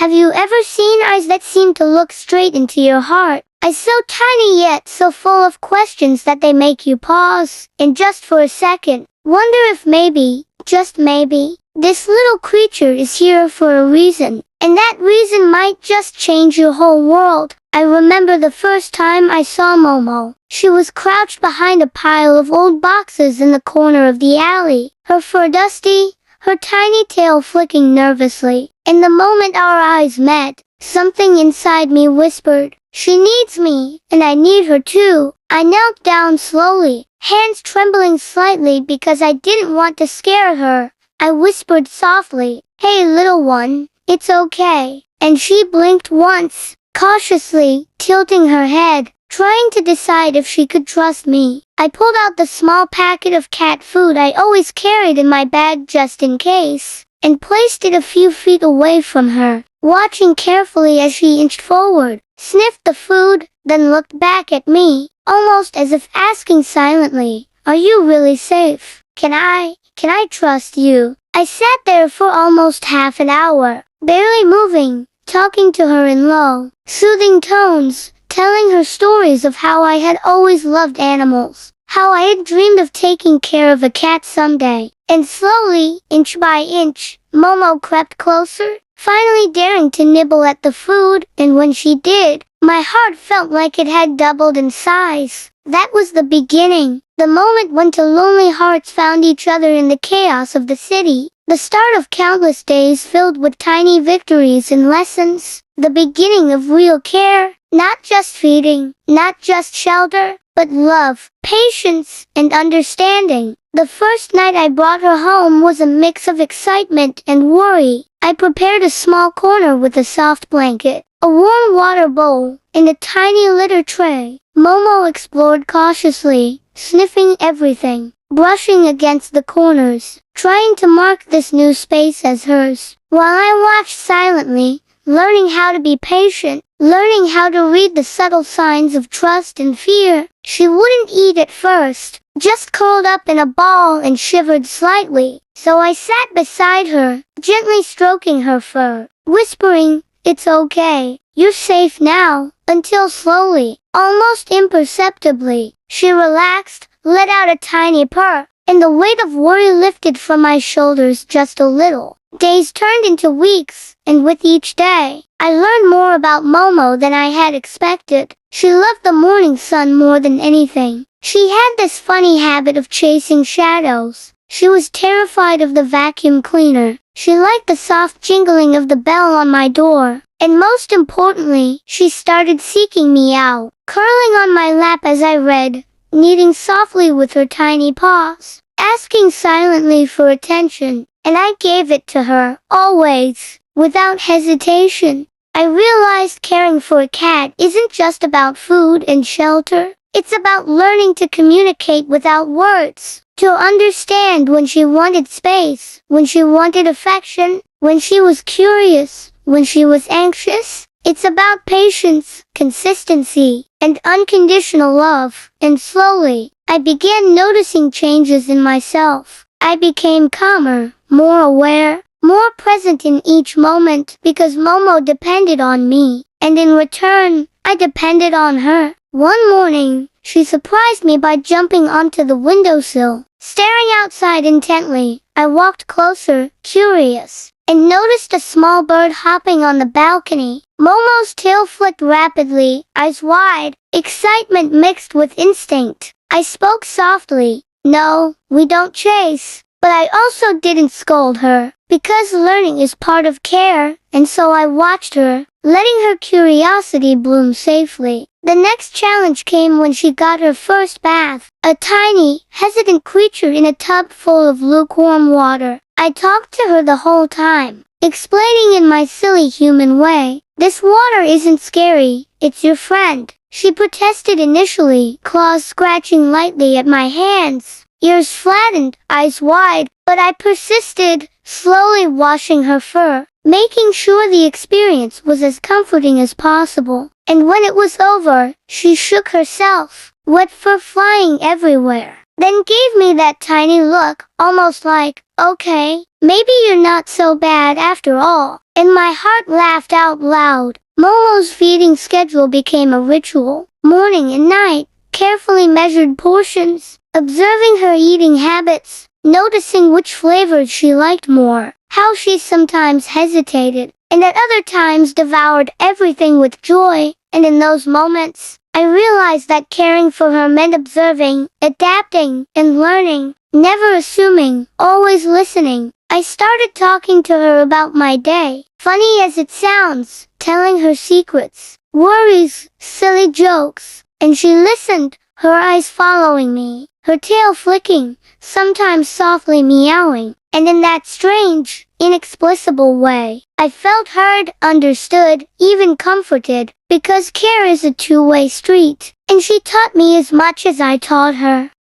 Have you ever seen eyes that seem to look straight into your heart? Eyes so tiny yet so full of questions that they make you pause, and just for a second, wonder if maybe, just maybe, this little creature is here for a reason, and that reason might just change your whole world. I remember the first time I saw Momo. She was crouched behind a pile of old boxes in the corner of the alley, her fur dusty, her tiny tail flicking nervously. And the moment our eyes met, something inside me whispered, "She needs me, and I need her too." I knelt down slowly, hands trembling slightly because I didn't want to scare her. I whispered softly, "Hey little one, it's okay." And she blinked once, cautiously, tilting her head, trying to decide if she could trust me. I pulled out the small packet of cat food I always carried in my bag just in case, and placed it a few feet away from her, watching carefully as she inched forward, sniffed the food, then looked back at me, almost as if asking silently, "Are you really safe? Can I trust you?" I sat there for almost half an hour, barely moving, talking to her in low, soothing tones, telling her stories of how I had always loved animals, how I had dreamed of taking care of a cat someday. And slowly, inch by inch, Momo crept closer, finally daring to nibble at the food, and when she did, my heart felt like it had doubled in size. That was the beginning, the moment when two lonely hearts found each other in the chaos of the city, the start of countless days filled with tiny victories and lessons, the beginning of real care, not just feeding, not just shelter, but love, patience, and understanding. The first night I brought her home was a mix of excitement and worry. I prepared a small corner with a soft blanket, a warm water bowl, and a tiny litter tray. Momo explored cautiously, sniffing everything, brushing against the corners, trying to mark this new space as hers, while I watched silently, learning how to be patient, learning how to read the subtle signs of trust and fear. She wouldn't eat at first, just curled up in a ball and shivered slightly, so I sat beside her, gently stroking her fur, whispering, "It's okay, you're safe now," until slowly, almost imperceptibly, she relaxed, let out a tiny purr, and the weight of worry lifted from my shoulders just a little. Days turned into weeks, and with each day, I learned more about Momo than I had expected. She loved the morning sun more than anything. She had this funny habit of chasing shadows. She was terrified of the vacuum cleaner. She liked the soft jingling of the bell on my door. And most importantly, she started seeking me out, curling on my lap as I read, kneading softly with her tiny paws, asking silently for attention. And I gave it to her, always, without hesitation. I realized caring for a cat isn't just about food and shelter. It's about learning to communicate without words, to understand when she wanted space, when she wanted affection, when she was curious, when she was anxious. It's about patience, consistency, and unconditional love. And slowly, I began noticing changes in myself. I became calmer, more aware, more present in each moment because Momo depended on me, and in return, I depended on her. One morning, she surprised me by jumping onto the windowsill, staring outside intently. I walked closer, curious, and noticed a small bird hopping on the balcony. Momo's tail flicked rapidly, eyes wide, excitement mixed with instinct. I spoke softly, "No, we don't chase." But I also didn't scold her, because learning is part of care, and so I watched her, letting her curiosity bloom safely. The next challenge came when she got her first bath, a tiny, hesitant creature in a tub full of lukewarm water. I talked to her the whole time, explaining in my silly human way, "This water isn't scary, it's your friend." She protested initially, claws scratching lightly at my hands, ears flattened, eyes wide, but I persisted, slowly washing her fur, making sure the experience was as comforting as possible. And when it was over, she shook herself, wet fur flying everywhere. then gave me that tiny look, almost like, okay, maybe you're not so bad after all. And my heart laughed out loud. Momo's feeding schedule became a ritual. Morning and night, carefully measured portions, observing her eating habits, noticing which flavors she liked more, how she sometimes hesitated, and at other times devoured everything with joy. And in those moments, I realized that caring for her meant observing, adapting, and learning, never assuming, always listening. I started talking to her about my day, funny as it sounds, telling her secrets, worries, silly jokes, and she listened, her eyes following me, her tail flicking, sometimes softly meowing, and in that strange, inexplicable way, I felt heard, understood, even comforted, because care is a two-way street, and she taught me as much as I taught her.